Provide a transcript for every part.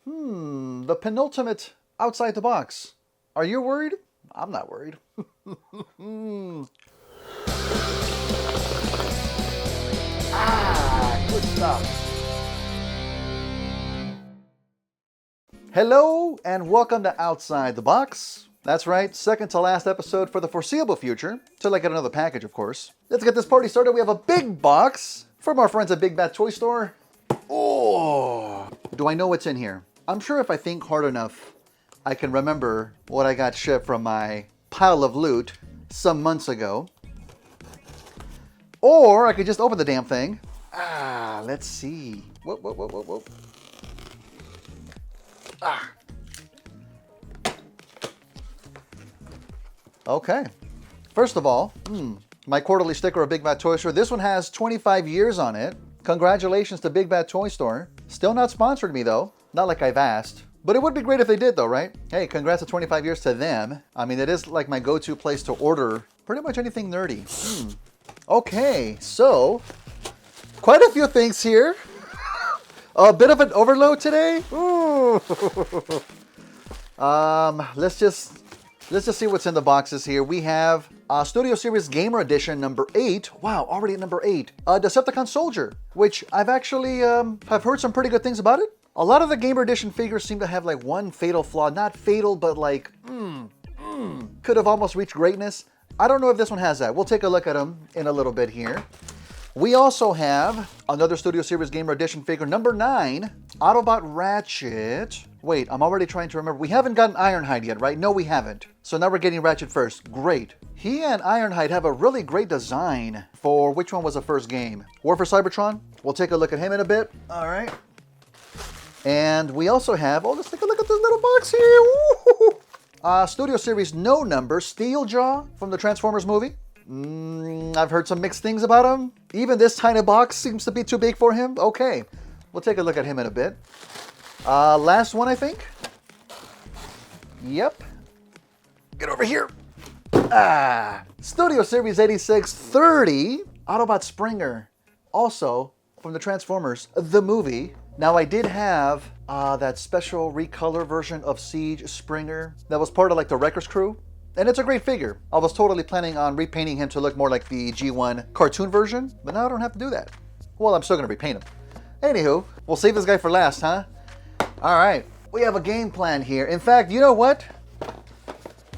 The penultimate outside the box. Are you worried? I'm not worried. Good stuff. Hello and welcome to Outside the Box. That's right, second to last episode for the foreseeable future, till I get another package, of course. Let's get this party started. We have a big box from our friends at Big Bad Toy Store. Oh, do I know what's in here? I'm sure if I think hard enough, I can remember what I got shipped from my pile of loot some months ago. Or I could just open the damn thing. Let's see. Whoa. Okay. First of all, my quarterly sticker of Big Bad Toy Store. This one has 25 years on it. Congratulations to Big Bad Toy Store. Still not sponsored me though. Not like I've asked. But it would be great if they did though, right? Hey, congrats to 25 years to them. I mean, it is like my go-to place to order pretty much anything nerdy. Okay, so quite a few things here. A bit of an overload today. Ooh. Let's just see what's in the boxes here. We have Studio Series Gamer Edition number 8. Wow, already at number 8. Decepticon Soldier, which I've actually have heard some pretty good things about it. A lot of the Gamer Edition figures seem to have like one fatal flaw. Not fatal, but like, could have almost reached greatness. I don't know if this one has that. We'll take a look at them in a little bit here. We also have another Studio Series Gamer Edition figure, number 9, Autobot Ratchet. Wait, I'm already trying to remember. We haven't gotten Ironhide yet, right? No, we haven't. So now we're getting Ratchet first. Great. He and Ironhide have a really great design for which one was the first game? War for Cybertron? We'll take a look at him in a bit. All right. And we also have, let's take a look at this little box here. Woo! Studio Series No Number, Steeljaw from the Transformers movie. I've heard some mixed things about him. Even this tiny box seems to be too big for him. Okay, we'll take a look at him in a bit. Last one, I think. Yep. Get over here. Studio Series 8630, Autobot Springer. Also from the Transformers, the movie. Now, I did have that special recolor version of Siege Springer that was part of like the Wreckers crew. And it's a great figure. I was totally planning on repainting him to look more like the G1 cartoon version, but now I don't have to do that. Well, I'm still gonna repaint him. Anywho, we'll save this guy for last, huh? All right, we have a game plan here. In fact, you know what?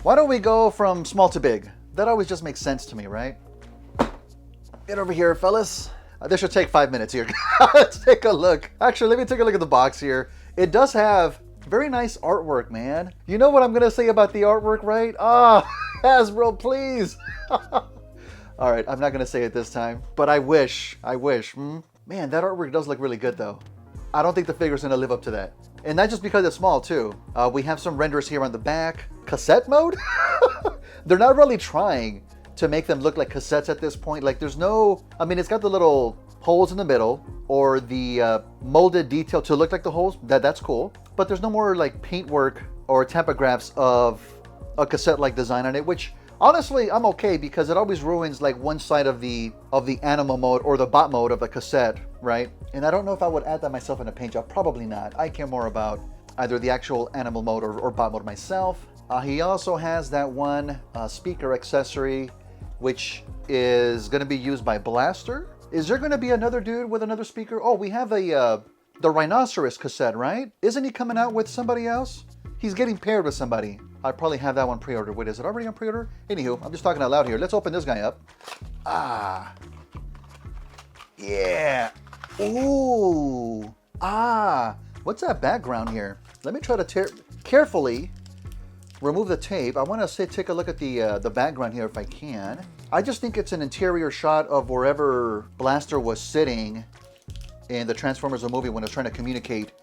Why don't we go from small to big? That always just makes sense to me, right? Get over here, fellas. This should take 5 minutes here. Let's take a look. Actually, let me take a look at the box here. It does have very nice artwork, man. You know what I'm gonna say about the artwork, right? Hasbro, please. All right, I'm not gonna say it this time, but I wish. Man, that artwork does look really good though. I don't think the figure's gonna live up to that. And not just because it's small too. We have some renders here on the back. Cassette mode? They're not really trying to make them look like cassettes at this point. Like there's no, I mean, it's got the little holes in the middle or the molded detail to look like the holes. That's cool. But there's no more like paintwork or tapographs of a cassette-like design on it, which honestly I'm okay because it always ruins like one side of the animal mode or the bot mode of the cassette, right? And I don't know if I would add that myself in a paint job. Probably not. I care more about either the actual animal mode or bot mode myself. He also has that one speaker accessory, which is going to be used by Blaster. Is there going to be another dude with another speaker? Oh, we have the Rhinoceros cassette, right? Isn't he coming out with somebody else? He's getting paired with somebody. I probably have that one pre-ordered. Wait, is it already on pre-order? Anywho, I'm just talking out loud here. Let's open this guy up. Yeah. Ooh. What's that background here? Let me try to carefully remove the tape. I want to take a look at the background here if I can. I just think it's an interior shot of wherever Blaster was sitting in the Transformers the movie when it was trying to communicate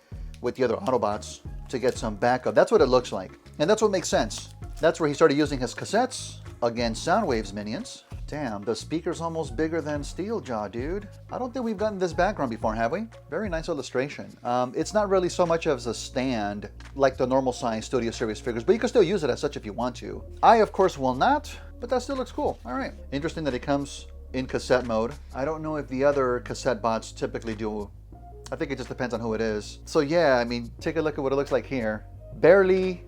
with the other Autobots to get some backup. That's what it looks like. And that's what makes sense. That's where he started using his cassettes against Soundwave's minions. Damn, the speaker's almost bigger than Steeljaw, dude. I don't think we've gotten this background before, have we? Very nice illustration. It's not really so much as a stand like the normal size Studio Series figures, but you can still use it as such if you want to. I, of course, will not, but that still looks cool. All right. Interesting that it comes in cassette mode. I don't know if the other cassette bots typically do I think it just depends on who it is. So yeah, I mean, take a look at what it looks like here. Barely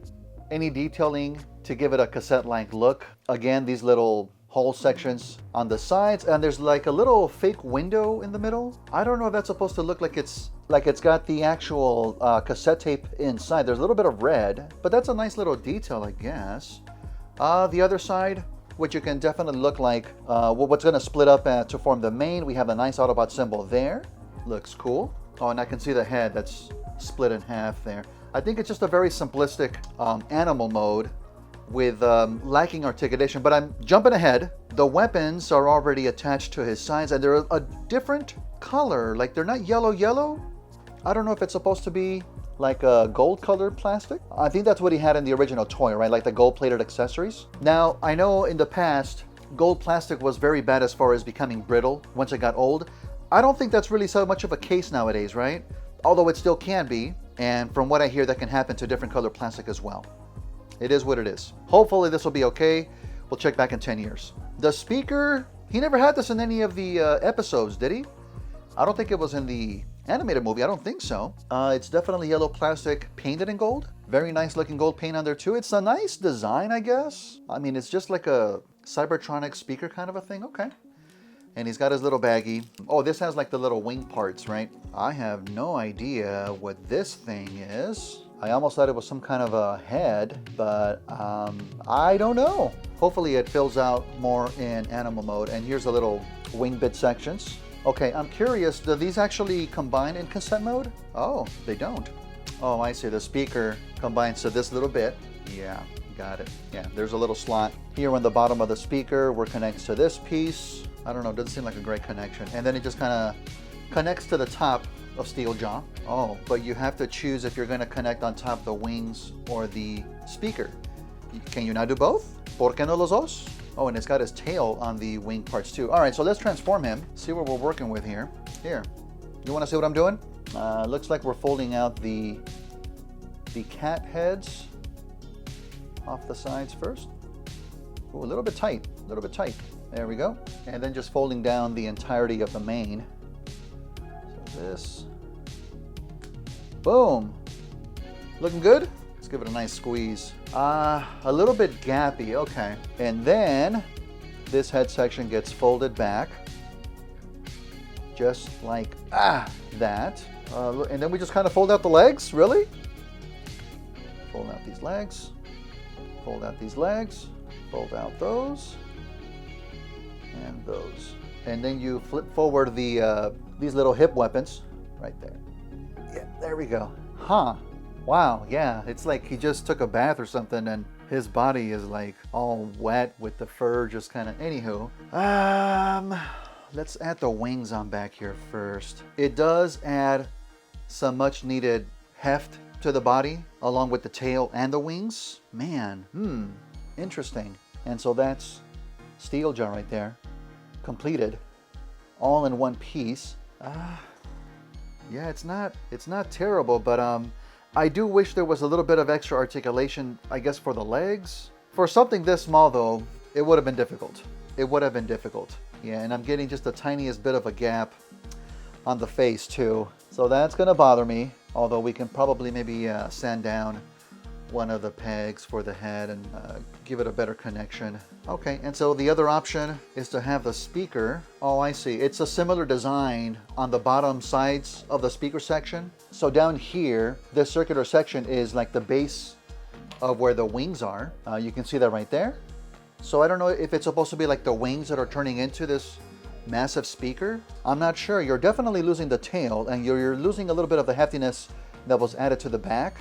any detailing to give it a cassette-like look. Again, these little hole sections on the sides, and there's like a little fake window in the middle. I don't know if that's supposed to look like it's got the actual cassette tape inside. There's a little bit of red, but that's a nice little detail, I guess. The other side, which you can definitely look like what's going to split up to form the main. We have a nice Autobot symbol there. Looks cool. Oh, and I can see the head that's split in half there. I think it's just a very simplistic animal mode with lacking articulation, but I'm jumping ahead. The weapons are already attached to his sides, and they're a different color. Like, they're not yellow. I don't know if it's supposed to be like a gold colored plastic. I think that's what he had in the original toy, right? Like the gold plated accessories. Now, I know in the past, gold plastic was very bad as far as becoming brittle once it got old. I don't think that's really so much of a case nowadays, right? Although it still can be. And from what I hear, that can happen to different colored plastic as well. It is what it is. Hopefully this will be okay. We'll check back in 10 years. The speaker, he never had this in any of the episodes, did he? I don't think it was in the animated movie. I don't think so. It's definitely yellow plastic painted in gold. Very nice looking gold paint on there too. It's a nice design, I guess. I mean, it's just like a Cybertronic speaker kind of a thing. Okay. And he's got his little baggie. Oh, this has like the little wing parts, right? I have no idea what this thing is. I almost thought it was some kind of a head, but I don't know. Hopefully it fills out more in animal mode. And here's the little wing bit sections. Okay, I'm curious, do these actually combine in cassette mode? Oh, they don't. Oh, I see. The speaker combines to this little bit. Yeah, got it. Yeah, there's a little slot here on the bottom of the speaker where it connects to this piece. I don't know, it doesn't seem like a great connection. And then it just kind of connects to the top of Steeljaw. Oh, but you have to choose if you're going to connect on top the wings or the speaker. Can you not do both? ¿Por qué no los dos? Oh, and it's got his tail on the wing parts too. All right, so let's transform him. See what we're working with here. Here, you want to see what I'm doing? Looks like we're folding out the cat heads off the sides first. Ooh, a little bit tight, a little bit tight. There we go. And then just folding down the entirety of the mane. So this. Boom. Looking good? Let's give it a nice squeeze. A little bit gappy, okay. And then this head section gets folded back. Just like that. And then we just kind of fold out the legs, really? Fold out these legs. Fold out these legs. Fold out those. And those. And then you flip forward the these little hip weapons right there. Yeah, there we go. Huh. Wow, yeah, it's like he just took a bath or something and his body is like all wet with the fur just kind of, anywho. Let's add the wings on back here first. It does add some much needed heft to the body along with the tail and the wings. Man, interesting. And so that's Steeljaw right there, completed, all in one piece. Yeah, it's not terrible, but I do wish there was a little bit of extra articulation, I guess, for the legs. For something this small, though, it would have been difficult. It would have been difficult. Yeah, and I'm getting just the tiniest bit of a gap on the face, too. So that's going to bother me, although we can probably maybe sand down one of the pegs for the head and give it a better connection. Okay, and so the other option is to have the speaker. Oh, I see. It's a similar design on the bottom sides of the speaker section. So down here, this circular section is like the base of where the wings are. You can see that right there. So I don't know if it's supposed to be like the wings that are turning into this massive speaker. I'm not sure. You're definitely losing the tail, and you're losing a little bit of the heftiness that was added to the back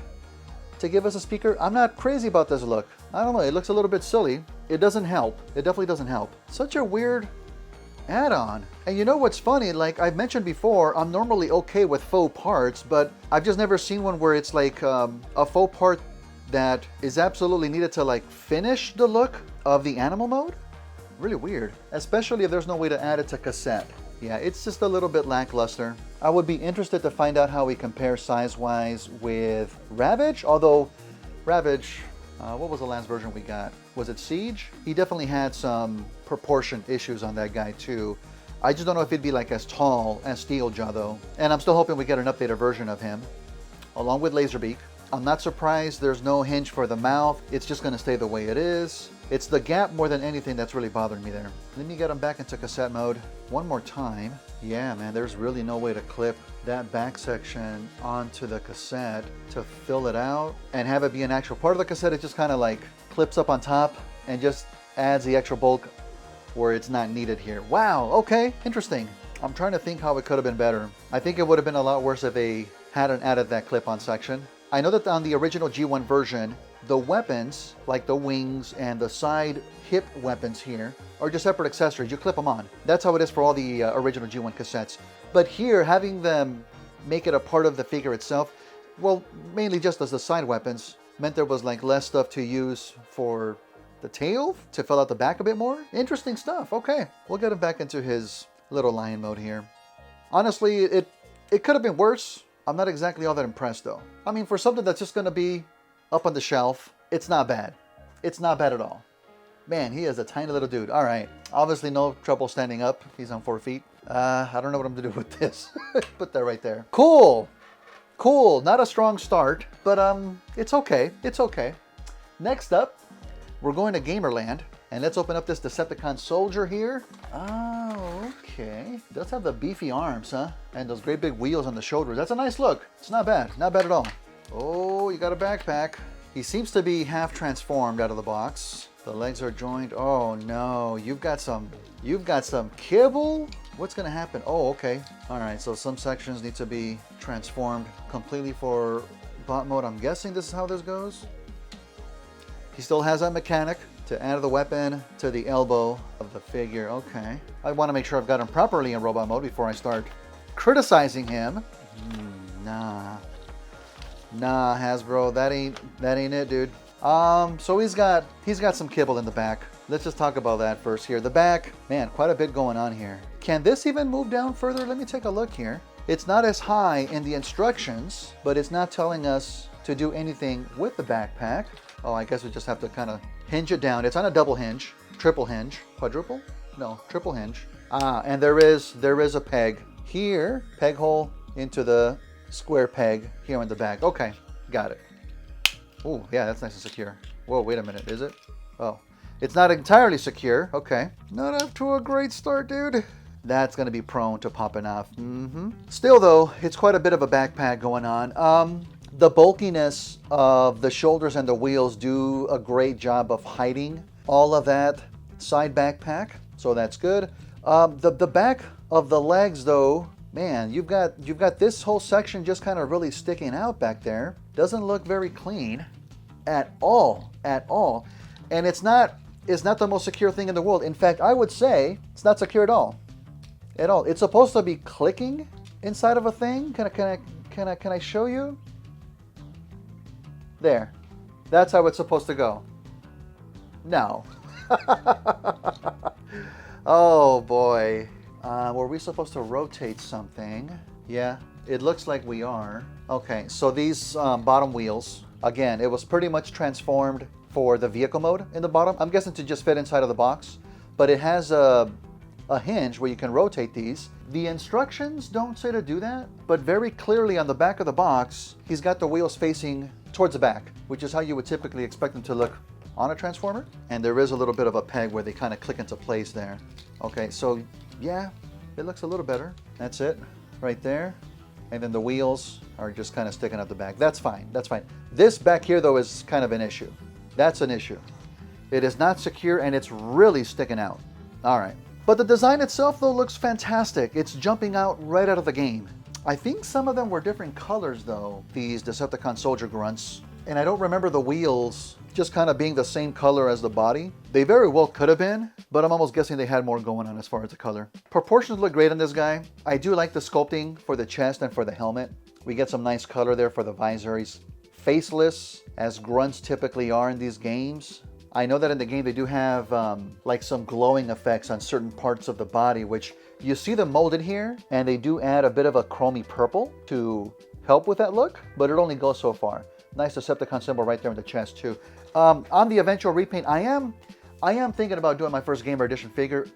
to give us a speaker. I'm not crazy about this look. I don't know, it looks a little bit silly. It doesn't help. It definitely doesn't help. Such a weird add-on. And you know what's funny? Like I've mentioned before, I'm normally okay with faux parts, but I've just never seen one where it's like a faux part that is absolutely needed to like finish the look of the animal mode. Really weird, especially if there's no way to add it to cassette. Yeah, it's just a little bit lackluster. I would be interested to find out how we compare size-wise with Ravage, although Ravage, what was the last version we got? Was it Siege? He definitely had some proportion issues on that guy too. I just don't know if he'd be like as tall as Steeljaw though. And I'm still hoping we get an updated version of him, along with Laserbeak. I'm not surprised there's no hinge for the mouth. It's just gonna stay the way it is. It's the gap more than anything that's really bothering me there. Let me get him back into cassette mode one more time. Yeah, man, there's really no way to clip that back section onto the cassette to fill it out and have it be an actual part of the cassette. It just kind of like clips up on top and just adds the extra bulk where it's not needed here. Wow, okay, interesting. I'm trying to think how it could have been better. I think it would have been a lot worse if they hadn't added that clip-on section. I know that on the original G1 version, the weapons, like the wings and the side hip weapons here, are just separate accessories. You clip them on. That's how it is for all the original G1 cassettes. But here, having them make it a part of the figure itself, well, mainly just as the side weapons, meant there was like less stuff to use for the tail to fill out the back a bit more. Interesting stuff. Okay, we'll get him back into his little lion mode here. Honestly, it could have been worse. I'm not exactly all that impressed though. I mean, for something that's just going to be up on the shelf, it's not bad. It's not bad at all. Man, he is a tiny little dude. All right, obviously no trouble standing up. He's on 4 feet. I don't know what I'm going to do with this. Put that right there. Cool. Cool. Not a strong start, but it's okay. It's okay. Next up, we're going to Gamerland, and let's open up this Decepticon soldier here. Oh, okay. Does have the beefy arms, huh? And those great big wheels on the shoulders. That's a nice look. It's not bad. Not bad at all. Oh, you got a backpack. He seems to be half transformed out of the box. The legs are joined. Oh no, you've got some kibble? What's gonna happen? Oh, okay. All right, so some sections need to be transformed completely for bot mode. I'm guessing this is how this goes. He still has that mechanic to add the weapon to the elbow of the figure. Okay. I want to make sure I've got him properly in robot mode before I start criticizing him. Nah, Hasbro, that ain't it, dude. So he's got some kibble in the back. Let's just talk about that first here. The back, man, quite a bit going on here. Can this even move down further? Let me take a look here. It's not as high in the instructions, but it's not telling us to do anything with the backpack. Oh, I guess we just have to kind of hinge it down. It's on a double hinge, triple hinge, quadruple? No, triple hinge. And there is a peg here, peg hole into the square peg here in the back. Okay, got it. Oh, yeah, that's nice and secure. Whoa, wait a minute, is it? Oh, it's not entirely secure. Okay, not up to a great start, dude. That's gonna be prone to popping off. Still though, it's quite a bit of a backpack going on. The bulkiness of the shoulders and the wheels do a great job of hiding all of that side backpack, so that's good. The back of the legs though, man, you've got this whole section just kind of really sticking out back there. Doesn't look very clean at all. And it's not the most secure thing in the world. In fact, I would say it's not secure at all. It's supposed to be clicking inside of a thing. Can I show you? There. That's how it's supposed to go. No. Oh boy. Were we supposed to rotate something? Yeah, it looks like we are. Okay, so these bottom wheels, again, it was pretty much transformed for the vehicle mode in the bottom. I'm guessing to just fit inside of the box, but it has a hinge where you can rotate these. The instructions don't say to do that, but very clearly on the back of the box, he's got the wheels facing towards the back, which is how you would typically expect them to look on a transformer. And there is a little bit of a peg where they kind of click into place there. Okay, so yeah, it looks a little better. That's it, right there. And then the wheels are just kind of sticking out the back. That's fine, that's fine. This back here though is kind of an issue. That's an issue. It is not secure and it's really sticking out. All right. But the design itself though looks fantastic. It's jumping out right out of the game. I think some of them were different colors though, these Decepticon soldier grunts. And I don't remember the wheels just kind of being the same color as the body. They very well could have been, but I'm almost guessing they had more going on as far as the color. Proportions look great on this guy. I do like the sculpting for the chest and for the helmet. We get some nice color there for the visor. He's faceless, as grunts typically are in these games. I know that in the game they do have like some glowing effects on certain parts of the body, which you see them molded here, and they do add a bit of a chromy purple to help with that look, but it only goes so far. Nice Decepticon symbol right there in the chest too. On the eventual repaint, I am thinking about doing my first Gamer Edition figure.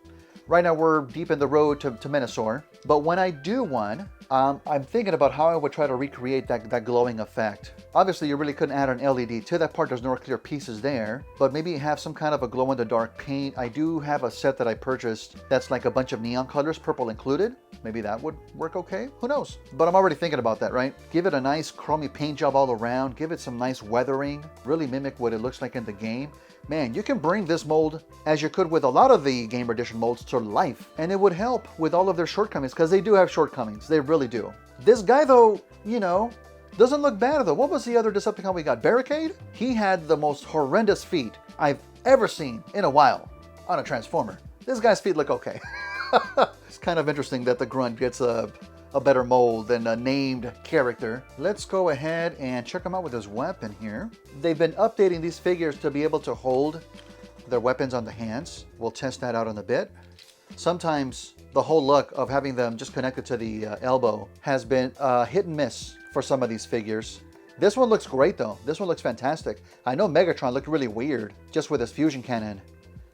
Right now we're deep in the road to Minosaur, but when I do one, I'm thinking about how I would try to recreate that glowing effect. Obviously, you really couldn't add an LED to that part. There's no clear pieces there, but maybe have some kind of a glow-in-the-dark paint. I do have a set that I purchased that's like a bunch of neon colors, purple included. Maybe that would work okay. Who knows? But I'm already thinking about that, right? Give it a nice chromy paint job all around. Give it some nice weathering. Really mimic what it looks like in the game. Man, you can bring this mold, as you could with a lot of the Gamer Edition molds, to life. And it would help with all of their shortcomings, because they do have shortcomings. They really do. This guy, though, you know, doesn't look bad, though. What was the other Decepticon we got? Barricade? He had the most horrendous feet I've ever seen in a while on a Transformer. This guy's feet look okay. It's kind of interesting that the Grunt gets a better mold than a named character. Let's go ahead and check him out with his weapon here. They've been updating these figures to be able to hold their weapons on the hands. We'll test that out in a bit. Sometimes the whole look of having them just connected to the elbow has been hit and miss for some of these figures. This one looks great though. This one looks fantastic. I know Megatron looked really weird just with his fusion cannon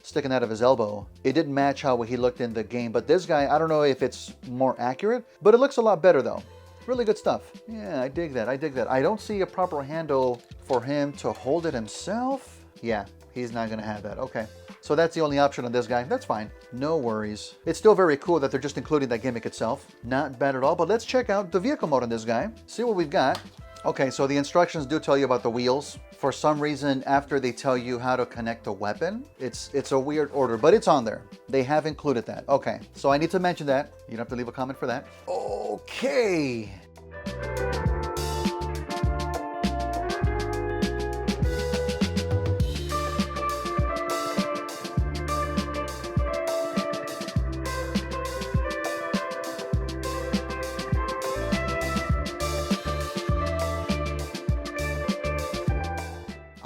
sticking out of his elbow. It didn't match how he looked in the game, but this guy, I don't know if it's more accurate, but it looks a lot better though. Really good stuff. Yeah, I dig that. I dig that. I don't see a proper handle for him to hold it himself. Yeah, he's not gonna have that. Okay. So that's the only option on this guy. That's fine. No worries. It's still very cool that they're just including that gimmick itself. Not bad at all, but let's check out the vehicle mode on this guy. See what we've got. Okay, so the instructions do tell you about the wheels. For some reason, after they tell you how to connect a weapon, it's a weird order, but it's on there. They have included that. Okay, so I need to mention that. You don't have to leave a comment for that. Okay.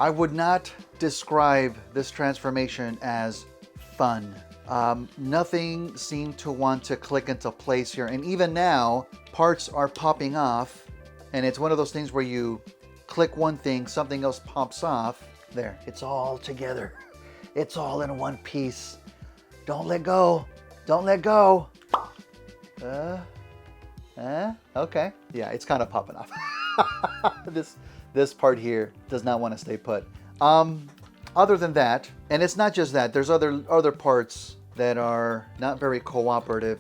I would not describe this transformation as fun. Nothing seemed to want to click into place here. And even now, parts are popping off. And it's one of those things where you click one thing, something else pops off. There, it's all together. It's all in one piece. Don't let go. Don't let go. Okay. Yeah, it's kind of popping off. This part here does not want to stay put. Other than that, and it's not just that, there's other parts that are not very cooperative.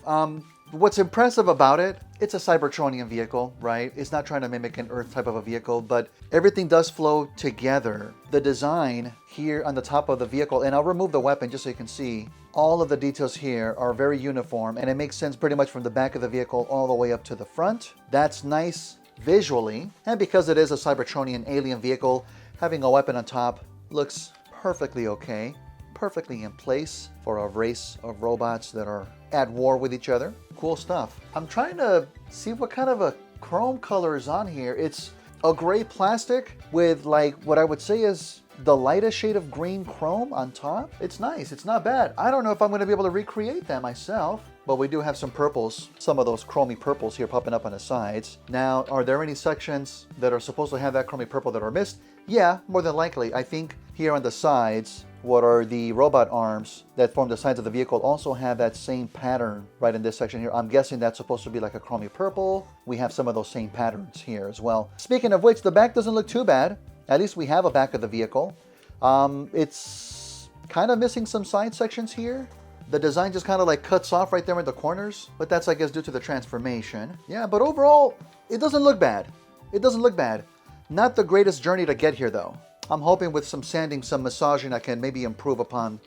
What's impressive about it, it's a Cybertronian vehicle, right? It's not trying to mimic an Earth type of a vehicle, but everything does flow together. The design here on the top of the vehicle, and I'll remove the weapon just so you can see, all of the details here are very uniform, and it makes sense pretty much from the back of the vehicle all the way up to the front. That's nice visually, and because it is a Cybertronian alien vehicle, having a weapon on top looks perfectly okay, perfectly in place for a race of robots that are at war with each other. Cool stuff. I'm trying to see what kind of a chrome color is on here. It's a gray plastic with like what I would say is the lightest shade of green chrome on top. It's nice. It's not bad. I don't know if I'm going to be able to recreate that myself, but we do have some purples, some of those chromy purples here popping up on the sides. Now, are there any sections that are supposed to have that chromy purple that are missed? Yeah, more than likely. I think here on the sides, what are the robot arms that form the sides of the vehicle also have that same pattern right in this section here. I'm guessing that's supposed to be like a chromy purple. We have some of those same patterns here as well. Speaking of which, the back doesn't look too bad. At least we have a back of the vehicle. It's kind of missing some side sections here. The design just kind of like cuts off right there in the corners, but that's, I guess, due to the transformation. Yeah, but overall, it doesn't look bad. It doesn't look bad. Not the greatest journey to get here, though. I'm hoping with some sanding, some massaging, I can maybe improve upon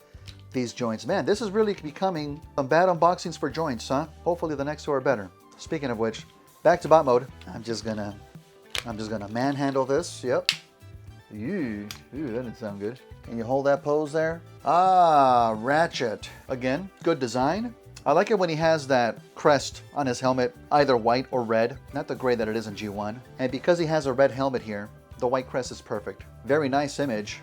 these joints. Man, this is really becoming some bad unboxings for joints, huh? Hopefully the next two are better. Speaking of which, back to bot mode. I'm just gonna manhandle this. Yep. Ooh, that didn't sound good. Can you hold that pose there? Ah, Ratchet. Again, good design. I like it when he has that crest on his helmet, either white or red. Not the gray that it is in G1. And because he has a red helmet here, the white crest is perfect. Very nice image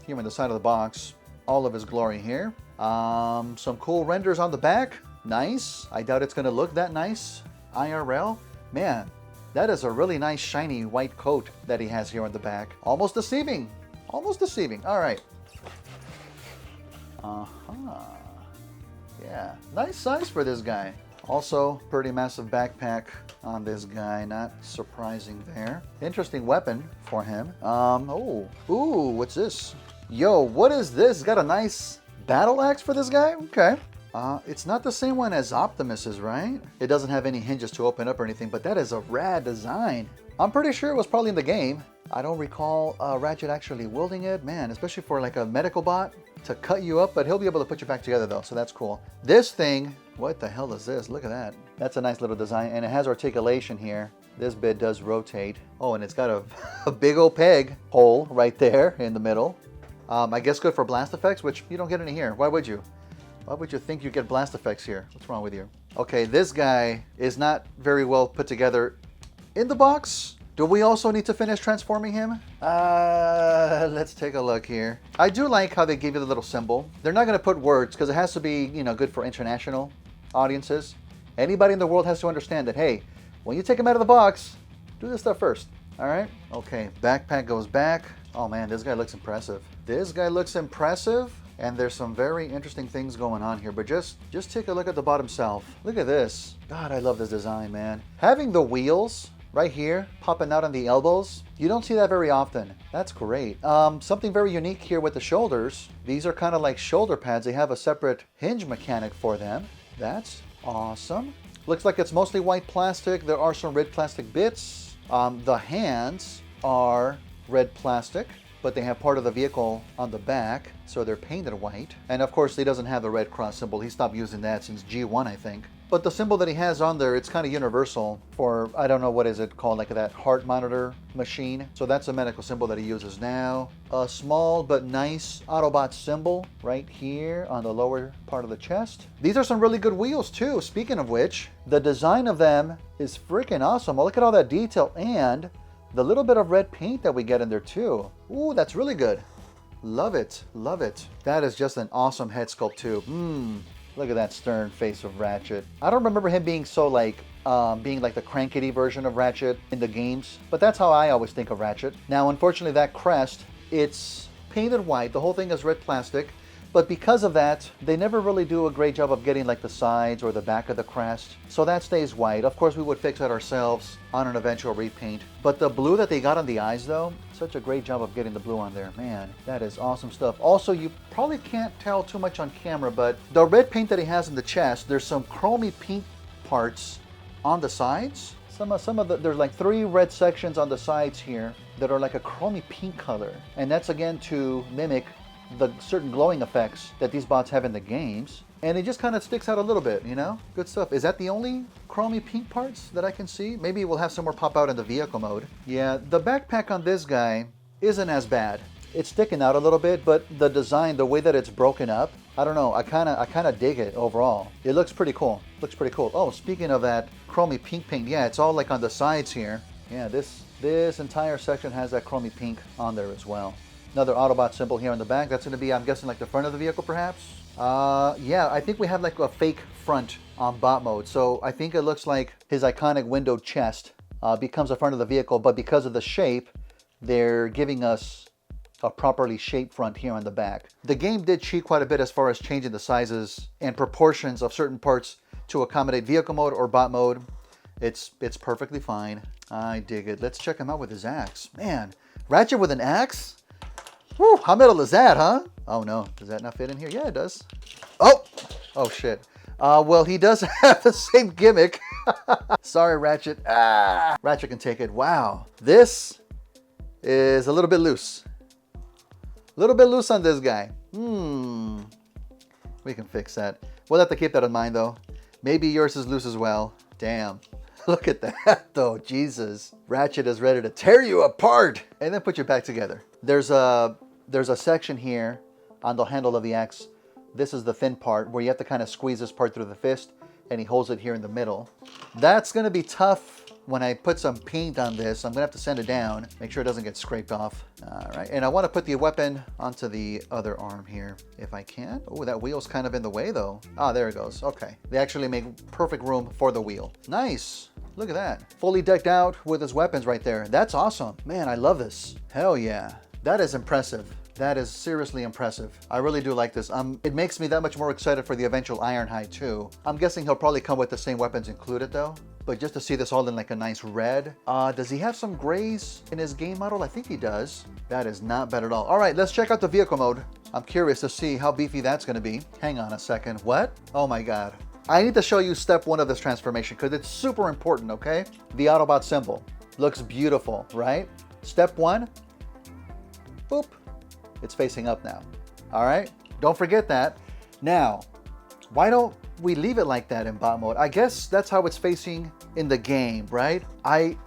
here on the side of the box. All of his glory here. Some cool renders on the back. Nice. I doubt it's going to look that nice IRL. Man, that is a really nice shiny white coat that he has here on the back. Almost deceiving. Almost deceiving. All right. Yeah, nice size for this guy. Also, pretty massive backpack on this guy, not surprising there. Interesting weapon for him. Ooh, what's this? Yo, what is this? It's got a nice battle axe for this guy? Okay. It's not the same one as Optimus's, right? It doesn't have any hinges to open up or anything, but that is a rad design. I'm pretty sure it was probably in the game. I don't recall Ratchet actually wielding it. Man, especially for like a medical bot to cut you up, but he'll be able to put you back together though, so that's cool. This thing, what the hell is this? Look at that. That's a nice little design, and it has articulation here. This bit does rotate. Oh, and it's got a big old peg hole right there in the middle. I guess good for blast effects, which you don't get any here. Why would you? Why would you think you get blast effects here? What's wrong with you? Okay, this guy is not very well put together in the box. Do we also need to finish transforming him? Let's take a look here. I do like how they give you the little symbol. They're not gonna put words because it has to be, you know, good for international audiences. Anybody in the world has to understand that, hey, when you take him out of the box, do this stuff first, all right? Okay, backpack goes back. Oh man, this guy looks impressive. This guy looks impressive, and there's some very interesting things going on here, but just take a look at the bottom self. Look at this. God, I love this design, man. Having the wheels right here popping out on the elbows, you don't see that very often. That's great. Something very unique here with the shoulders. These are kind of like shoulder pads. They have a separate hinge mechanic for them. That's awesome. Looks like it's mostly white plastic. There are some red plastic bits. The hands are red plastic, but they have part of the vehicle on the back, so they're painted white. And of course, he doesn't have the red cross symbol. He stopped using that since G1, I think. But the symbol that he has on there, it's kind of universal for, I don't know, what is it called, like that heart monitor machine. So that's a medical symbol that he uses now. A small but nice Autobot symbol right here on the lower part of the chest. These are some really good wheels too. Speaking of which, the design of them is freaking awesome. Oh, look at all that detail and the little bit of red paint that we get in there too. Ooh, that's really good. Love it, love it. That is just an awesome head sculpt too. Look at that stern face of Ratchet. I don't remember him being so like, being like the crankety version of Ratchet in the games, but that's how I always think of Ratchet. Now, unfortunately, that crest, it's painted white. The whole thing is red plastic, but because of that, they never really do a great job of getting like the sides or the back of the crest. So that stays white. Of course, we would fix that ourselves on an eventual repaint. But the blue that they got on the eyes though, such a great job of getting the blue on there. Man, that is awesome stuff. Also, you probably can't tell too much on camera, but the red paint that he has in the chest, there's some chromy pink parts on the sides. There's like 3 red sections on the sides here that are like a chromy pink color. And that's again to mimic the certain glowing effects that these bots have in the games. And it just kind of sticks out a little bit, you know? Good stuff. Is that the only chromy pink parts that I can see? Maybe we'll have some more pop out in the vehicle mode. Yeah, the backpack on this guy isn't as bad. It's sticking out a little bit, but the design, the way that it's broken up, I don't know, I kind of dig it overall. It looks pretty cool. Looks pretty cool. Oh, speaking of that chromy pink paint, yeah, it's all like on the sides here. Yeah, this entire section has that chromy pink on there as well. Another Autobot symbol here on the back. That's going to be, I'm guessing, like the front of the vehicle, perhaps? Yeah, I think we have like a fake front on bot mode. So I think it looks like his iconic windowed chest becomes the front of the vehicle, but because of the shape, they're giving us a properly shaped front here on the back. The game did cheat quite a bit as far as changing the sizes and proportions of certain parts to accommodate vehicle mode or bot mode. It's perfectly fine. I dig it. Let's check him out with his axe. Man, Ratchet with an axe? Whew, how metal is that, huh? Oh no, does that not fit in here? Yeah, it does. Oh shit. Well, he does have the same gimmick. Sorry, Ratchet. Ratchet can take it. Wow, this is a little bit loose. A little bit loose on this guy. We can fix that. We'll have to keep that in mind though. Maybe yours is loose as well. Damn. Look at that though, Jesus. Ratchet is ready to tear you apart and then put you back together. There's a section here on the handle of the axe. This is the thin part where you have to kind of squeeze this part through the fist, and he holds it here in the middle. That's gonna be tough when I put some paint on this. I'm gonna have to sand it down, make sure it doesn't get scraped off. All right, and I wanna put the weapon onto the other arm here if I can. Oh, that wheel's kind of in the way though. Ah, there it goes, okay. They actually make perfect room for the wheel. Nice, look at that. Fully decked out with his weapons right there. That's awesome. Man, I love this. Hell yeah, that is impressive. That is seriously impressive. I really do like this. It makes me that much more excited for the eventual Ironhide too. I'm guessing he'll probably come with the same weapons included though. But just to see this all in like a nice red. Does he have some grays in his game model? I think he does. That is not bad at all. All right, let's check out the vehicle mode. I'm curious to see how beefy that's gonna be. Hang on a second, what? Oh my God. I need to show you step one of this transformation because it's super important, okay? The Autobot symbol. Looks beautiful, right? Step one, boop. It's facing up now. All right, don't forget that. Now, why don't we leave it like that in bot mode? I guess that's how it's facing in the game, right?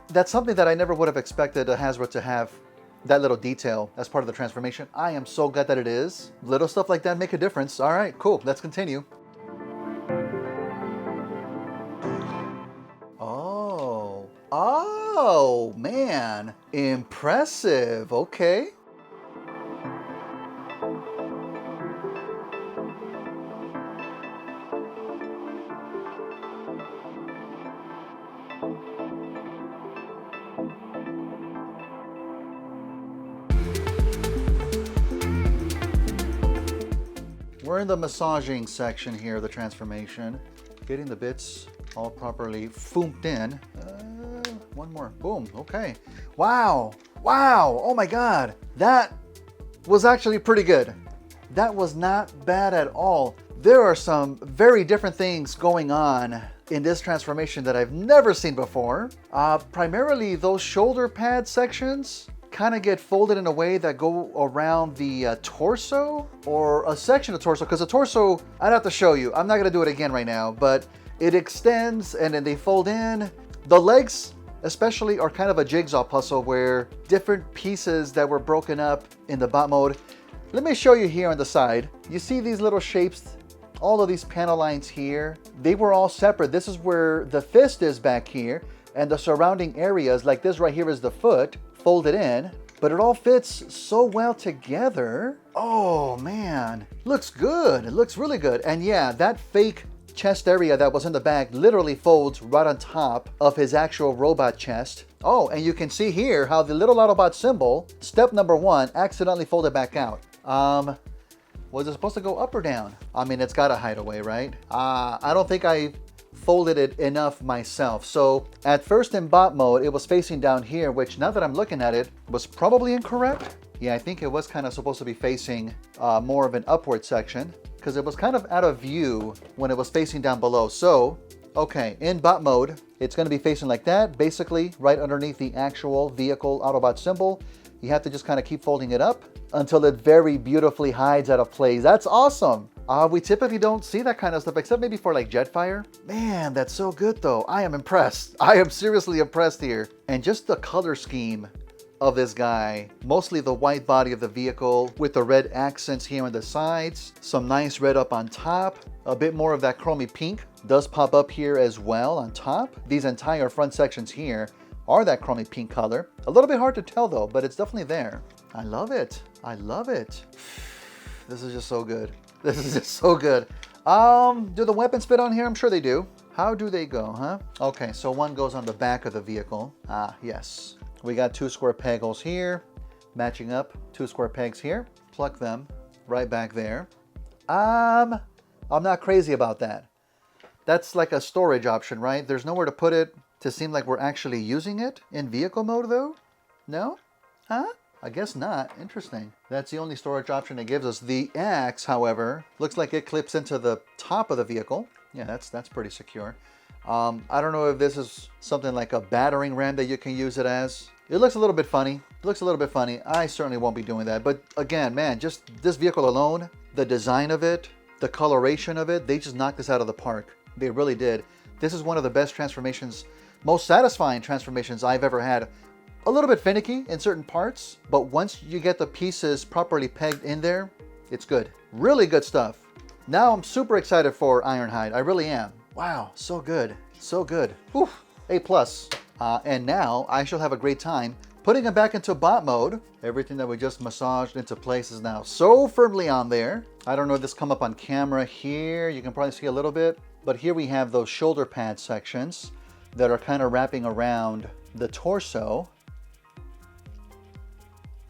That's something that I never would have expected a Hasbro to have that little detail as part of the transformation. I am so glad that it is. Little stuff like that make a difference. All right, cool, let's continue. Oh man, impressive, okay. We're in the massaging section here of the transformation. Getting the bits all properly foomped in. One more, boom, okay. Wow, wow, oh my God. That was actually pretty good. That was not bad at all. There are some very different things going on in this transformation that I've never seen before. Primarily those shoulder pad sections kind of get folded in a way that go around the torso or a section of torso, because the torso, I'd have to show you. I'm not gonna do it again right now, but it extends and then they fold in. The legs especially are kind of a jigsaw puzzle where different pieces that were broken up in the bot mode. Let me show you here on the side. You see these little shapes, all of these panel lines here, they were all separate. This is where the fist is back here, and the surrounding areas, like this right here is the foot, folded in, but it all fits so well together. Oh man, looks good. It looks really good. And yeah, that fake chest area that was in the back literally folds right on top of his actual robot chest. Oh, and you can see here how the little Autobot symbol, step number one, accidentally folded back out. Was it supposed to go up or down? I mean, it's got a hideaway, right? I don't think I folded it enough myself. So at first in bot mode, it was facing down here, which now that I'm looking at it, was probably incorrect. Yeah, I think it was kind of supposed to be facing more of an upward section because it was kind of out of view when it was facing down below. So, okay, in bot mode, it's gonna be facing like that, basically right underneath the actual vehicle Autobot symbol. You have to just kind of keep folding it up until it very beautifully hides out of place. That's awesome. We typically don't see that kind of stuff except maybe for like Jetfire. Man, that's so good though. I am impressed. I am seriously impressed here. And just the color scheme of this guy, mostly the white body of the vehicle with the red accents here on the sides, some nice red up on top, a bit more of that chromy pink does pop up here as well on top. These entire front sections here are that chromy pink color. A little bit hard to tell though, but it's definitely there. I love it. I love it. This is just so good. This is just so good. Do the weapons fit on here? I'm sure they do. How do they go, huh? Okay, so one goes on the back of the vehicle. Ah, yes. We got two square peg holes here, matching up, two square pegs here. Plug them right back there. I'm not crazy about that. That's like a storage option, right? There's nowhere to put it to seem like we're actually using it in vehicle mode though? No? Huh? I guess not. Interesting. That's the only storage option it gives us. The axe, however, looks like it clips into the top of the vehicle. Yeah, that's pretty secure. I don't know if this is something like a battering ram that you can use it as. It looks a little bit funny. It looks a little bit funny. I certainly won't be doing that. But again, man, just this vehicle alone, the design of it, the coloration of it, they just knocked this out of the park. They really did. This is one of the best transformations, most satisfying transformations I've ever had. A little bit finicky in certain parts, but once you get the pieces properly pegged in there, it's good. Really good stuff. Now I'm super excited for Ironhide. I really am. Wow, so good. So good. Whew, A+. And now I shall have a great time putting it back into bot mode. Everything that we just massaged into place is now so firmly on there. I don't know if this come up on camera here. You can probably see a little bit, but here we have those shoulder pad sections that are kind of wrapping around the torso.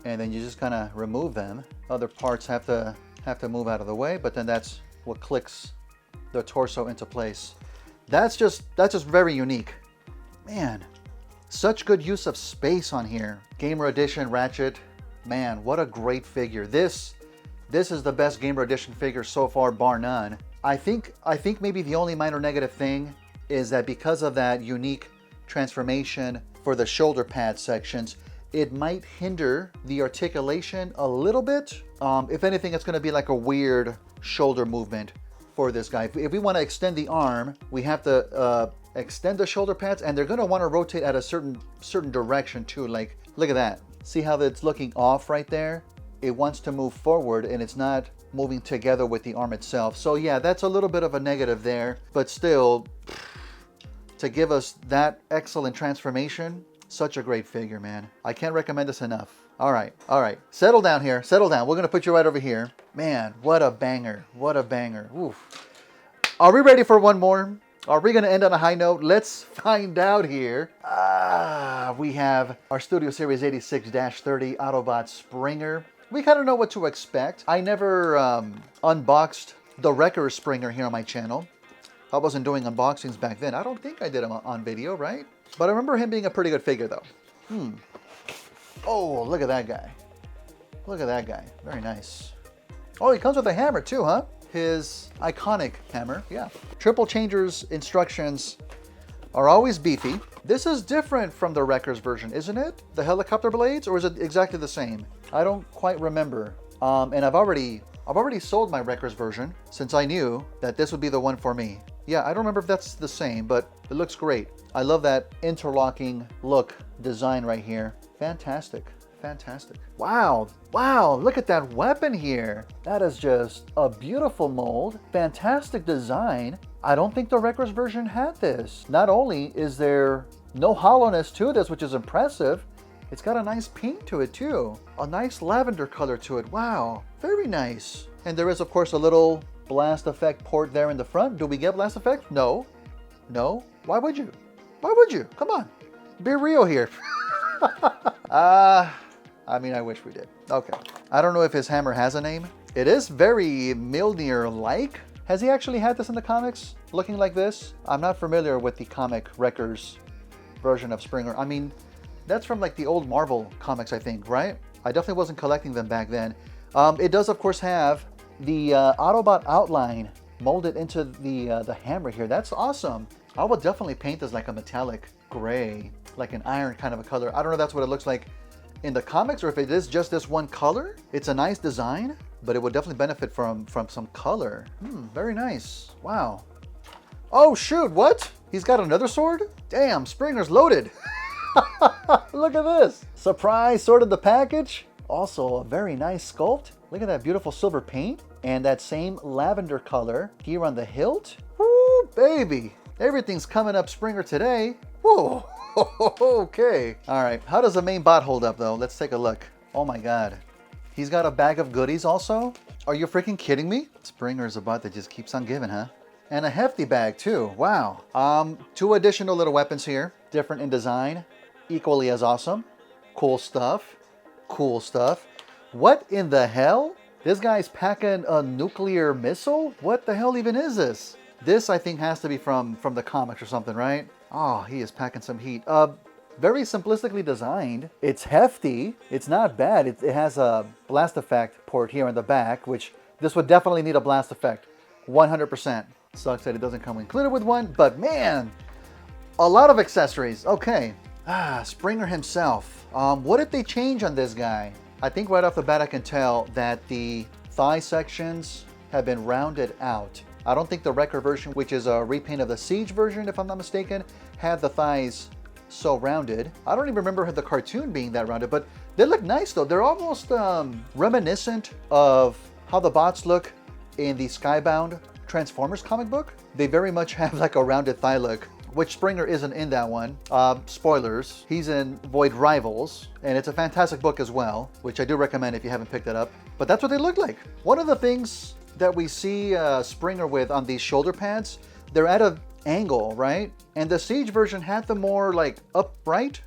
and then you just kind of remove them. Other parts have to move out of the way, but then that's what clicks the torso into place. That's just very unique. Man, such good use of space on here. Gamer Edition Ratchet. Man, what a great figure. This is the best Gamer Edition figure so far, bar none. I think maybe the only minor negative thing is that because of that unique transformation for the shoulder pad sections, it might hinder the articulation a little bit. If anything, it's going to be like a weird shoulder movement for this guy. If we want to extend the arm, we have to extend the shoulder pads, and they're going to want to rotate at a certain direction too. Like, look at that. See how it's looking off right there? It wants to move forward, and it's not moving together with the arm itself. So yeah, that's a little bit of a negative there, but still, to give us that excellent transformation, such a great figure, man. I can't recommend this enough. All right. Settle down here. Settle down. We're going to put you right over here. Man, what a banger. What a banger. Oof. Are we ready for one more? Are we going to end on a high note? Let's find out here. We have our Studio Series 86-30 Autobot Springer. We kind of know what to expect. I never unboxed the Wrecker Springer here on my channel. I wasn't doing unboxings back then. I don't think I did them on video, right? But I remember him being a pretty good figure, though. Oh, look at that guy. Look at that guy. Very nice. Oh, he comes with a hammer, too, huh? His iconic hammer, yeah. Triple Changer's instructions are always beefy. This is different from the Wrecker's version, isn't it? The helicopter blades, or is it exactly the same? I don't quite remember. And I've already sold my Wrecker's version since I knew that this would be the one for me. Yeah, I don't remember if that's the same, but it looks great. I love that interlocking look design right here. Fantastic. Fantastic. Wow, look at that weapon here. That is just a beautiful mold. Fantastic design. I don't think the Wrecker's version had this. Not only is there no hollowness to this, which is impressive, it's got a nice pink to it too. A nice lavender color to it. Wow, very nice. And there is, of course, a little blast effect port there in the front. Do we get blast effect? No. No? Why would you? Why would you? Come on. Be real here. I mean, I wish we did. Okay. I don't know if his hammer has a name. It is very Mjolnir-like. Has he actually had this in the comics, looking like this? I'm not familiar with the comic Wrecker's version of Springer. I mean, that's from like the old Marvel comics, I think, right? I definitely wasn't collecting them back then. It does, of course, have the Autobot outline molded into the hammer here. That's awesome. I would definitely paint this like a metallic gray, like an iron kind of a color. I don't know if that's what it looks like in the comics, or if it is just this one color. It's a nice design, but it would definitely benefit from some color. Very nice. Wow. Oh shoot, what? He's got another sword? Damn, Springer's loaded. Look at this. Surprise, sword of the package. Also a very nice sculpt. Look at that beautiful silver paint and that same lavender color here on the hilt. Woo, baby. Everything's coming up Springer today. Whoa. Okay. All right. How does the main bot hold up, though? Let's take a look. Oh, my God. He's got a bag of goodies also? Are you freaking kidding me? Springer's a bot that just keeps on giving, huh? And a hefty bag, too. Wow. 2 additional little weapons here. Different in design. Equally as awesome. Cool stuff. Cool stuff. What in the hell? This guy's packing a nuclear missile? What the hell even is this? This, I think, has to be from the comics or something, right? Oh, he is packing some heat. Very simplistically designed. It's hefty. It's not bad. It has a blast effect port here in the back, which this would definitely need a blast effect. 100%. Sucks that it doesn't come included with one, but man, a lot of accessories. Okay. Springer himself. What did they change on this guy? I think right off the bat I can tell that the thigh sections have been rounded out. I don't think the Wrecker version, which is a repaint of the Siege version, if I'm not mistaken, had the thighs so rounded. I don't even remember the cartoon being that rounded, but they look nice though. They're almost reminiscent of how the bots look in the Skybound Transformers comic book. They very much have like a rounded thigh look, which Springer isn't in that one. Spoilers, he's in Void Rivals, and it's a fantastic book as well, which I do recommend if you haven't picked it up. But that's what they look like. One of the things that we see Springer with on these shoulder pads, they're at an angle, right? And the Siege version had them more like upright,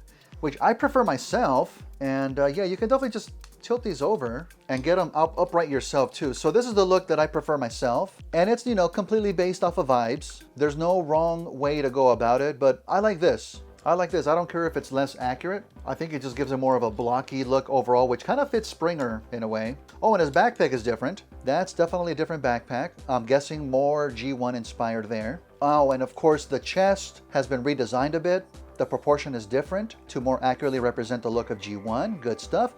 which I prefer myself. And yeah, you can definitely just tilt these over and get them upright yourself too. So this is the look that I prefer myself. And it's, you know, completely based off of vibes. There's no wrong way to go about it, but I like this. I like this. I don't care if it's less accurate. I think it just gives it more of a blocky look overall, which kind of fits Springer in a way. Oh, and his backpack is different. That's definitely a different backpack. I'm guessing more G1 inspired there. Oh, and of course the chest has been redesigned a bit. The proportion is different to more accurately represent the look of G1. Good stuff.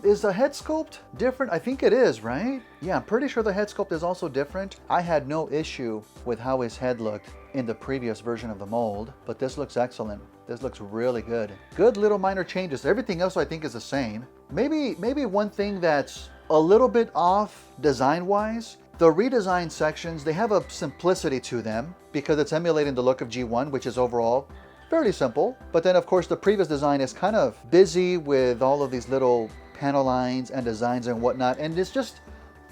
Is the head sculpt different? I think it is, right? Yeah, I'm pretty sure the head sculpt is also different. I had no issue with how his head looked in the previous version of the mold, but this looks excellent. This looks really good. Good little minor changes. Everything else I think is the same. Maybe one thing that's a little bit off design-wise, the redesigned sections, they have a simplicity to them because it's emulating the look of G1, which is overall fairly simple. But then of course the previous design is kind of busy with all of these little panel lines and designs and whatnot, and it's just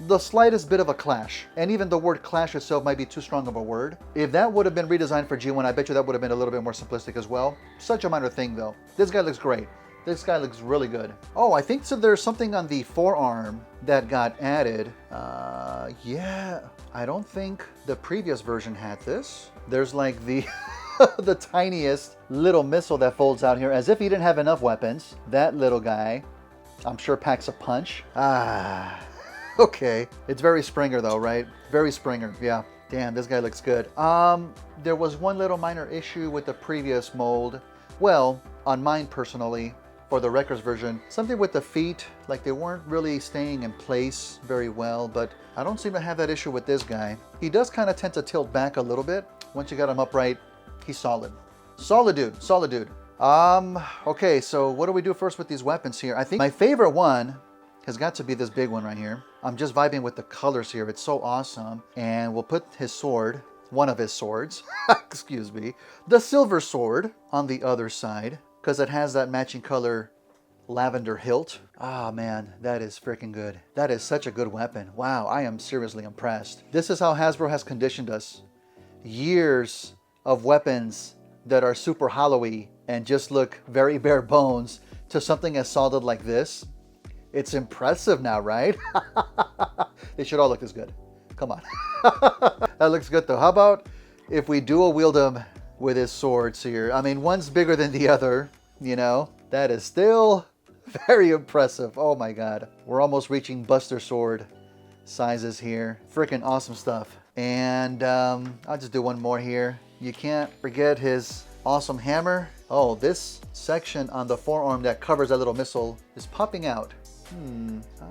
the slightest bit of a clash. And even the word clash itself might be too strong of a word. If that would have been redesigned for G1, I bet you that would have been a little bit more simplistic as well. Such a minor thing though. This guy looks great. This guy looks really good. Oh, I think so there's something on the forearm that got added. Yeah, I don't think the previous version had this. There's like the the tiniest little missile that folds out here, as if he didn't have enough weapons. That little guy, I'm sure packs a punch. Okay. It's very Springer though, right? Very Springer, yeah. Damn, this guy looks good. There was one little minor issue with the previous mold. Well, on mine personally, for the Wreckers version, something with the feet, like they weren't really staying in place very well, but I don't seem to have that issue with this guy. He does kind of tend to tilt back a little bit. Once you got him upright, he's solid. Solid dude, solid dude. Okay, so what do we do first with these weapons here? I think my favorite one has got to be this big one right here. I'm just vibing with the colors here. It's so awesome. And we'll put his sword, one of his swords, excuse me, the silver sword on the other side, because it has that matching color lavender hilt. Ah, man, that is freaking good. That is such a good weapon. Wow, I am seriously impressed. This is how Hasbro has conditioned us. Years of weapons that are super hollowy and just look very bare bones to something as solid like this. It's impressive now, right? They should all look this good. Come on. That looks good though. How about if we dual wield him with his swords here? I mean, one's bigger than the other, you know? That is still very impressive. Oh my God. We're almost reaching Buster Sword sizes here. Freaking awesome stuff. And I'll just do one more here. You can't forget his awesome hammer. Oh, this section on the forearm that covers that little missile is popping out.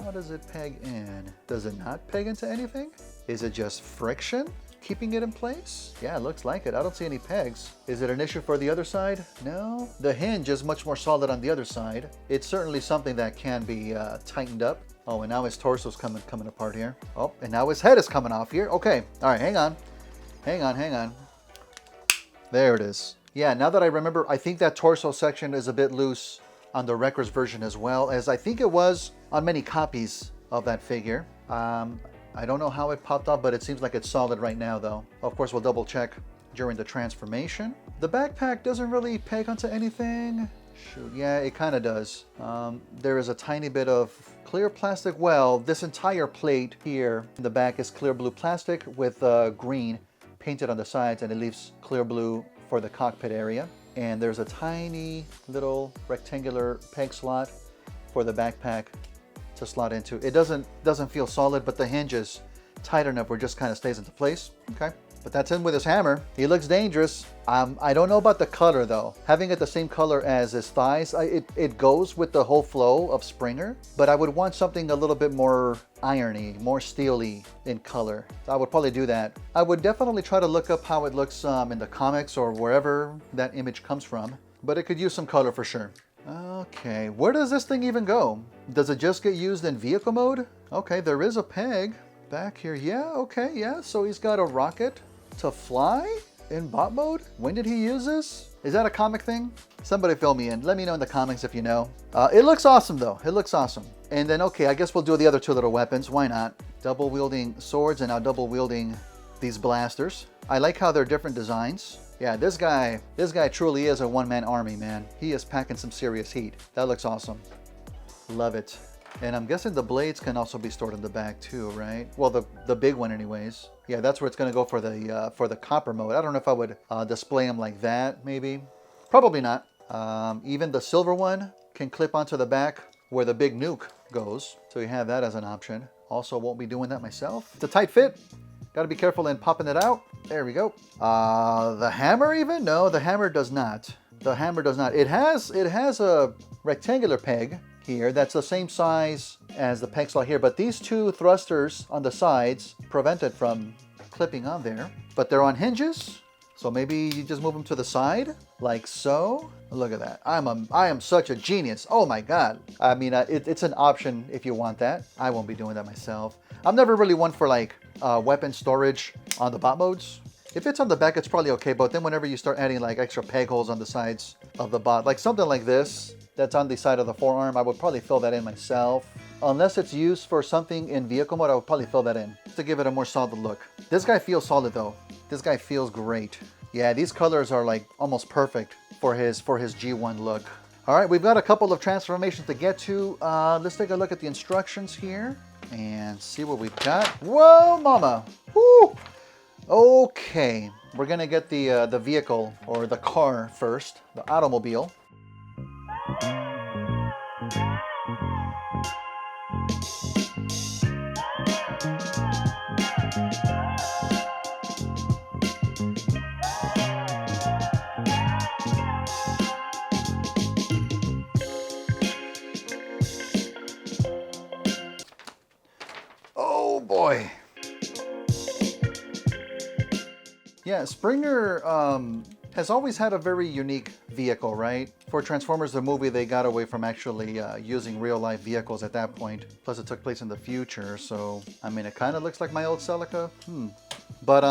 How does it peg in? Does it not peg into anything? Is it just friction keeping it in place? Yeah, it looks like it. I don't see any pegs. Is it an issue for the other side? No. The hinge is much more solid on the other side. It's certainly something that can be tightened up. Oh, and now his torso's coming apart here. Oh, and now his head is coming off here. Okay. All right, hang on. Hang on. There it is. Yeah, now that I remember, I think that torso section is a bit loose on the Wreckers version as well, as I think it was on many copies of that figure. I don't know how it popped up, but it seems like it's solid right now though. Of course, we'll double check during the transformation. The backpack doesn't really peg onto anything. Shoot, yeah, it kind of does. There is a tiny bit of clear plastic. Well, this entire plate here in the back is clear blue plastic with green painted on the sides, and it leaves clear blue for the cockpit area. And there's a tiny little rectangular peg slot for the backpack to slot into. It doesn't feel solid, but the hinge is tight enough where it just kind of stays into place. Okay, but that's him with his hammer. He looks dangerous. I don't know about the color though. Having it the same color as his thighs, it goes with the whole flow of Springer, but I would want something a little bit more irony, more steely in color. So I would probably do that. I would definitely try to look up how it looks in the comics or wherever that image comes from, but it could use some color for sure. Okay, where does this thing even go? Does it just get used in vehicle mode? Okay, there is a peg back here. Yeah, okay, yeah. So he's got a rocket to fly in bot mode? When did he use this? Is that a comic thing? Somebody fill me in. Let me know in the comments if you know. It looks awesome though. It looks awesome. And then, okay, I guess we'll do the other two little weapons. Why not? Double wielding swords and now double wielding these blasters. I like how they're different designs. Yeah, this guy truly is a one-man army, man. He is packing some serious heat. That looks awesome. Love it. And I'm guessing the blades can also be stored in the back too, right? Well, the big one anyways. Yeah, that's where it's gonna go for the copper mode. I don't know if I would display them like that, maybe. Probably not. Even the silver one can clip onto the back where the big nuke goes. So you have that as an option. Also, won't be doing that myself. It's a tight fit. Got to be careful in popping it out. There we go. The hammer even? No, the hammer does not. The hammer does not. It has a rectangular peg here that's the same size as the peg slot here, but these two thrusters on the sides prevent it from clipping on there. But they're on hinges, so maybe you just move them to the side, like so. Look at that. I am such a genius. Oh my God. I mean, it's an option if you want that. I won't be doing that myself. I'm never really one for like weapon storage on the bot modes. If it's on the back, it's probably okay, but then whenever you start adding like extra peg holes on the sides of the bot, like something like this, that's on the side of the forearm, I would probably fill that in myself. Unless it's used for something in vehicle mode, I would probably fill that in just to give it a more solid look. This guy feels solid though. This guy feels great. Yeah, these colors are like almost perfect for his G1 look. All right, we've got a couple of transformations to get to. Let's take a look at the instructions here and see what we've got. Whoa, mama. Woo! Okay, we're gonna get the vehicle or the car first, the automobile. Oh boy. Yeah, Springer has always had a very unique vehicle, right? For Transformers the movie, they got away from actually using real-life vehicles at that point. Plus, it took place in the future, so I mean, it kind of looks like my old Celica. But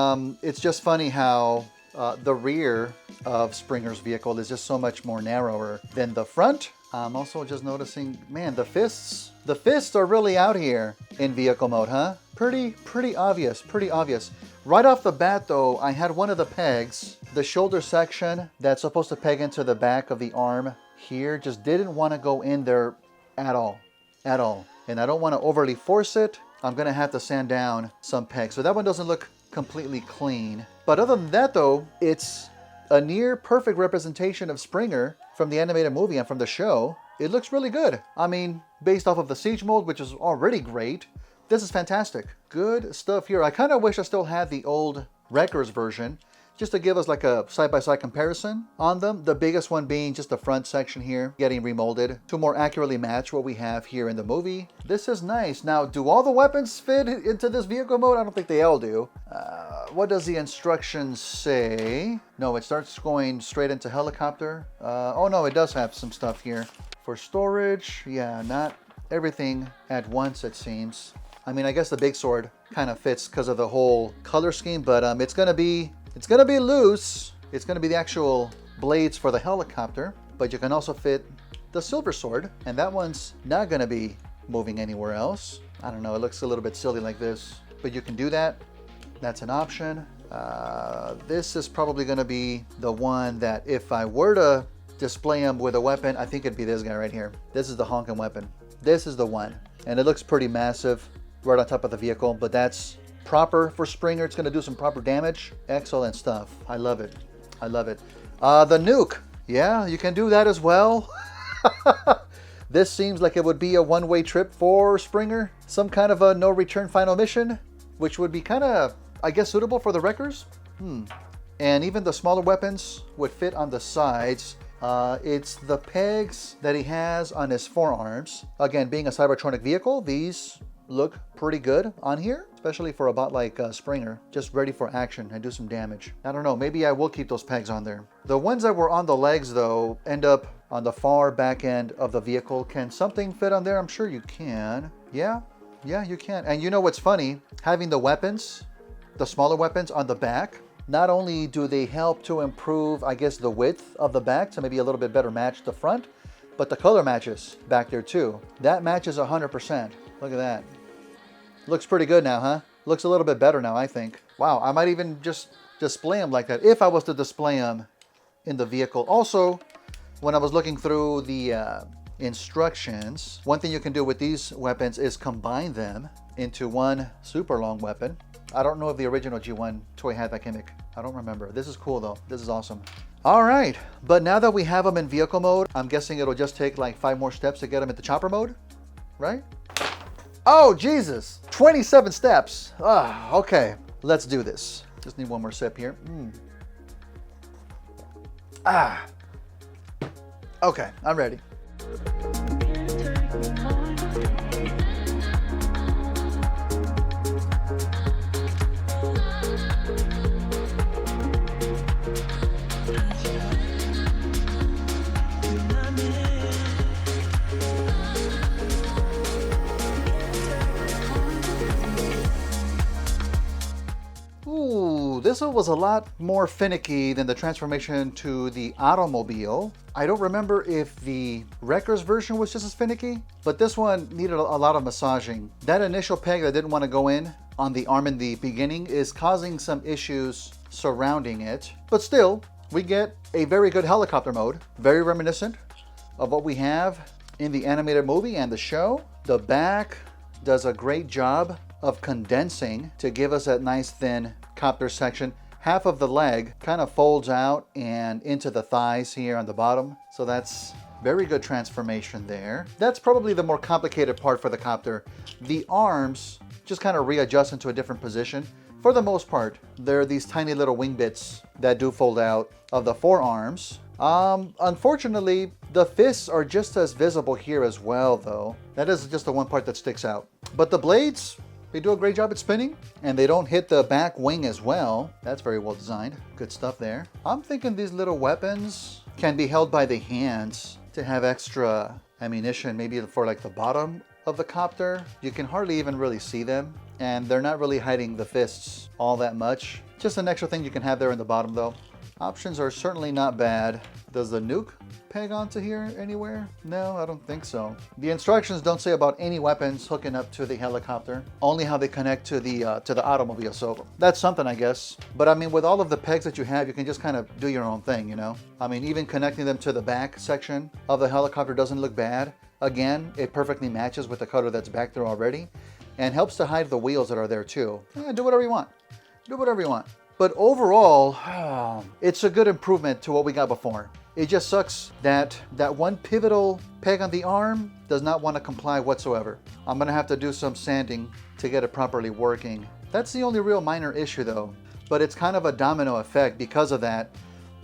it's just funny how the rear of Springer's vehicle is just so much more narrower than the front. I'm also just noticing, man, the fists are really out here in vehicle mode, huh? Pretty obvious, pretty obvious. Right off the bat though, I had one of the pegs, the shoulder section that's supposed to peg into the back of the arm here, just didn't want to go in there at all. And I don't want to overly force it. I'm gonna have to sand down some pegs. So that one doesn't look completely clean. But other than that though, it's a near perfect representation of Springer from the animated movie and from the show. It looks really good. I mean, based off of the Siege mode, which is already great, this is fantastic. Good stuff here. I kind of wish I still had the old Wreckers version, just to give us like a side-by-side comparison on them. The biggest one being just the front section here, getting remolded to more accurately match what we have here in the movie. This is nice. Now, do all the weapons fit into this vehicle mode? I don't think they all do. What does the instructions say? No, it starts going straight into helicopter. Oh no, it does have some stuff here for storage. Yeah, not everything at once, it seems. I mean, I guess the big sword kind of fits because of the whole color scheme, but it's gonna be loose. It's gonna be the actual blades for the helicopter, but you can also fit the silver sword, and that one's not gonna be moving anywhere else. I don't know, it looks a little bit silly like this, but you can do that. That's an option. This is probably gonna be the one that if I were to display him with a weapon, I think it'd be this guy right here. This is the honking weapon. This is the one, and it looks pretty massive right on top of the vehicle, but that's proper for Springer. It's going to do some proper damage. Excellent stuff. I love it. I love it. The nuke. Yeah, you can do that as well. This seems like it would be a one-way trip for Springer. Some kind of a no-return final mission, which would be kind of, I guess, suitable for the Wreckers. And even the smaller weapons would fit on the sides. It's the pegs that he has on his forearms. Again, being a Cybertronic vehicle, these look pretty good on here, especially for a bot like Springer, just ready for action and do some damage. I don't know, maybe I will keep those pegs on there. The ones that were on the legs though end up on the far back end of the vehicle. Can something fit on there? I'm sure you can. Yeah, you can. And you know what's funny? Having the weapons, the smaller weapons on the back, not only do they help to improve, I guess, the width of the back to maybe a little bit better match the front, but the color matches back there too. That matches 100%. Look at that. Looks pretty good now, huh? Looks a little bit better now, I think. Wow, I might even just display them like that if I was to display them in the vehicle. Also, when I was looking through the instructions, one thing you can do with these weapons is combine them into one super long weapon. I don't know if the original G1 toy had that gimmick. I don't remember. This is cool though. This is awesome. All right, but now that we have them in vehicle mode, I'm guessing it'll just take like 5 more steps to get them into chopper mode, right? Oh, Jesus, 27 steps. Okay, let's do this. Just need one more sip here. Okay, I'm ready. This one was a lot more finicky than the transformation to the automobile. I don't remember if the Wrecker's version was just as finicky, but this one needed a lot of massaging. That initial peg that didn't want to go in on the arm in the beginning is causing some issues surrounding it. But still, we get a very good helicopter mode, very reminiscent of what we have in the animated movie and the show. The back does a great job of condensing to give us that nice thin copter section. Half of the leg kind of folds out and into the thighs here on the bottom. So that's very good transformation there. That's probably the more complicated part for the copter. The arms just kind of readjust into a different position. For the most part, there are these tiny little wing bits that do fold out of the forearms. Unfortunately, the fists are just as visible here as well though. That is just the one part that sticks out. But the blades, they do a great job at spinning, and they don't hit the back wing as well. That's very well designed. Good stuff there. I'm thinking these little weapons can be held by the hands to have extra ammunition, maybe for like the bottom of the copter. You can hardly even really see them, and they're not really hiding the fists all that much. Just an extra thing you can have there in the bottom though. Options are certainly not bad. Does the nuke peg onto here anywhere? No, I don't think so. The instructions don't say about any weapons hooking up to the helicopter, only how they connect to the automobile. So that's something, I guess. But I mean, with all of the pegs that you have, you can just kind of do your own thing, you know? I mean, even connecting them to the back section of the helicopter doesn't look bad. Again, it perfectly matches with the cutter that's back there already and helps to hide the wheels that are there too. Yeah, do whatever you want. Do whatever you want. But overall, it's a good improvement to what we got before. It just sucks that that one pivotal peg on the arm does not want to comply whatsoever. I'm gonna have to do some sanding to get it properly working. That's the only real minor issue though. But it's kind of a domino effect because of that.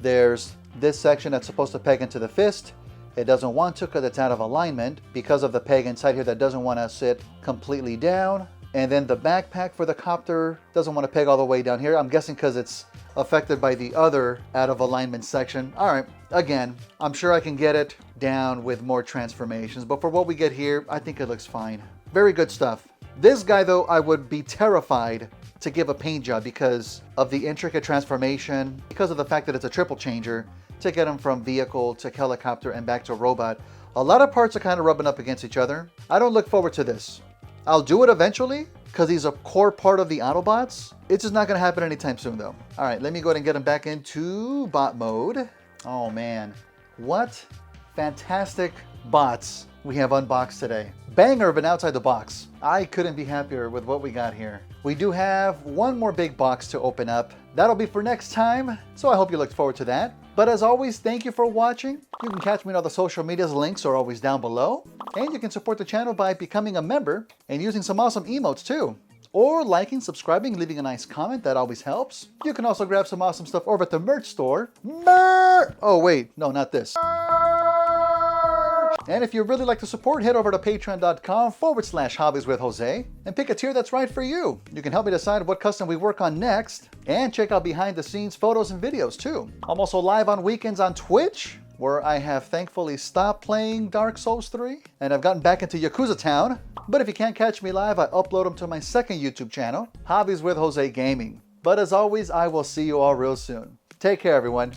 There's this section that's supposed to peg into the fist. It doesn't want to because it's out of alignment because of the peg inside here that doesn't want to sit completely down. And then the backpack for the copter doesn't want to peg all the way down here. I'm guessing because it's affected by the other out of alignment section. All right, again, I'm sure I can get it down with more transformations, but for what we get here, I think it looks fine. Very good stuff. This guy though, I would be terrified to give a paint job because of the intricate transformation, because of the fact that it's a triple changer to get him from vehicle to helicopter and back to robot. A lot of parts are kind of rubbing up against each other. I don't look forward to this. I'll do it eventually because he's a core part of the Autobots. It's just not going to happen anytime soon though. All right, let me go ahead and get him back into bot mode. Oh man, what fantastic bots we have unboxed today. Banger of an outside the box. I couldn't be happier with what we got here. We do have one more big box to open up. That'll be for next time, so I hope you look forward to that. But as always, thank you for watching. You can catch me on all the social medias. Links are always down below. And you can support the channel by becoming a member and using some awesome emotes too. Or liking, subscribing, leaving a nice comment. That always helps. You can also grab some awesome stuff over at the merch store. Oh wait, no, not this. And if you'd really like to support, head over to patreon.com/hobbieswithjose and pick a tier that's right for you. You can help me decide what custom we work on next and check out behind the scenes photos and videos too. I'm also live on weekends on Twitch, where I have thankfully stopped playing Dark Souls 3 and I've gotten back into Yakuza Town. But if you can't catch me live, I upload them to my second YouTube channel, Hobbies with Jose Gaming. But as always, I will see you all real soon. Take care, everyone.